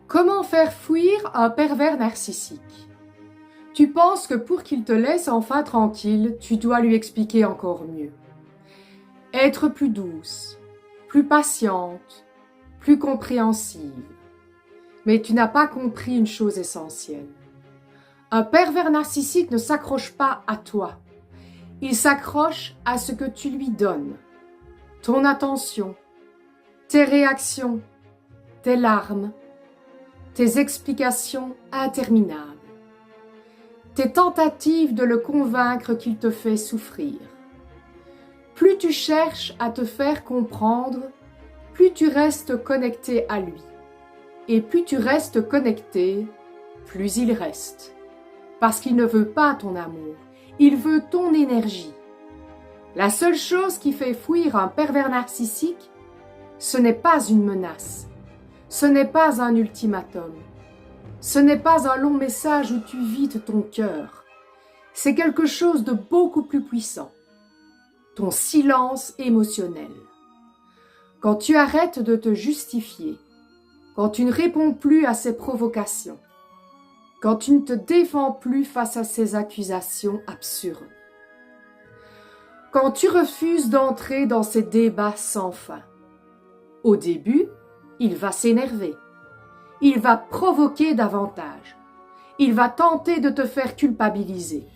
Comment faire fuir un pervers narcissique? Tu penses que pour qu'il te laisse enfin tranquille, tu dois lui expliquer encore mieux. Être plus douce, plus patiente, plus compréhensive. Mais tu n'as pas compris une chose essentielle. Un pervers narcissique ne s'accroche pas à toi. Il s'accroche à ce que tu lui donnes. Ton attention, tes réactions, tes larmes, tes explications interminables, tes tentatives de le convaincre qu'il te fait souffrir. Plus tu cherches à te faire comprendre, plus tu restes connecté à lui. Et plus tu restes connecté, plus il reste. Parce qu'il ne veut pas ton amour, il veut ton énergie. La seule chose qui fait fuir un pervers narcissique, ce n'est pas une menace, ce n'est pas un ultimatum, ce n'est pas un long message où tu vides ton cœur. C'est quelque chose de beaucoup plus puissant, ton silence émotionnel. Quand tu arrêtes de te justifier, quand tu ne réponds plus à ses provocations, quand tu ne te défends plus face à ses accusations absurdes, quand tu refuses d'entrer dans ces débats sans fin. Au début, il va s'énerver, il va provoquer davantage, il va tenter de te faire culpabiliser.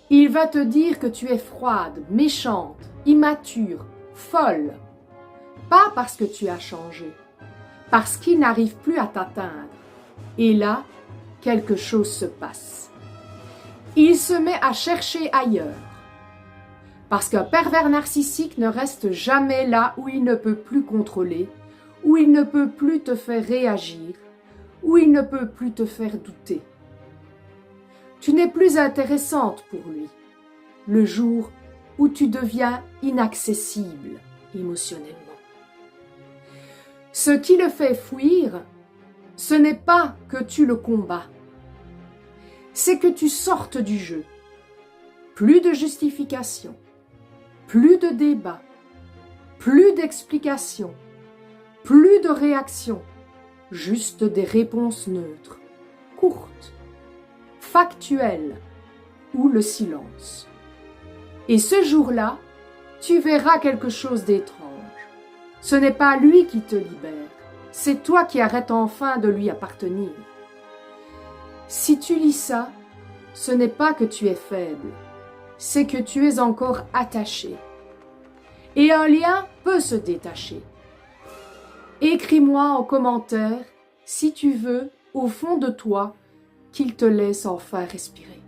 Il va te dire que tu es froide, méchante, immature, folle. Pas parce que tu as changé, parce qu'il n'arrive plus à t'atteindre. Et là, quelque chose se passe. Il se met à chercher ailleurs. Parce qu'un pervers narcissique ne reste jamais là où il ne peut plus contrôler, où il ne peut plus te faire réagir, où il ne peut plus te faire douter. Tu n'es plus intéressante pour lui, le jour où tu deviens inaccessible émotionnellement. Ce qui le fait fuir, ce n'est pas que tu le combats, c'est que tu sortes du jeu. Plus de justification, plus de débat, plus d'explications, plus de réactions, juste des réponses neutres, courtes, factuelles ou le silence. Et ce jour-là, tu verras quelque chose d'étrange. Ce n'est pas lui qui te libère, c'est toi qui arrêtes enfin de lui appartenir. Si tu lis ça, ce n'est pas que tu es faible, c'est que tu es encore attaché. Et un lien peut se détacher. Écris-moi en commentaire, si tu veux, au fond de toi, qu'il te laisse enfin respirer.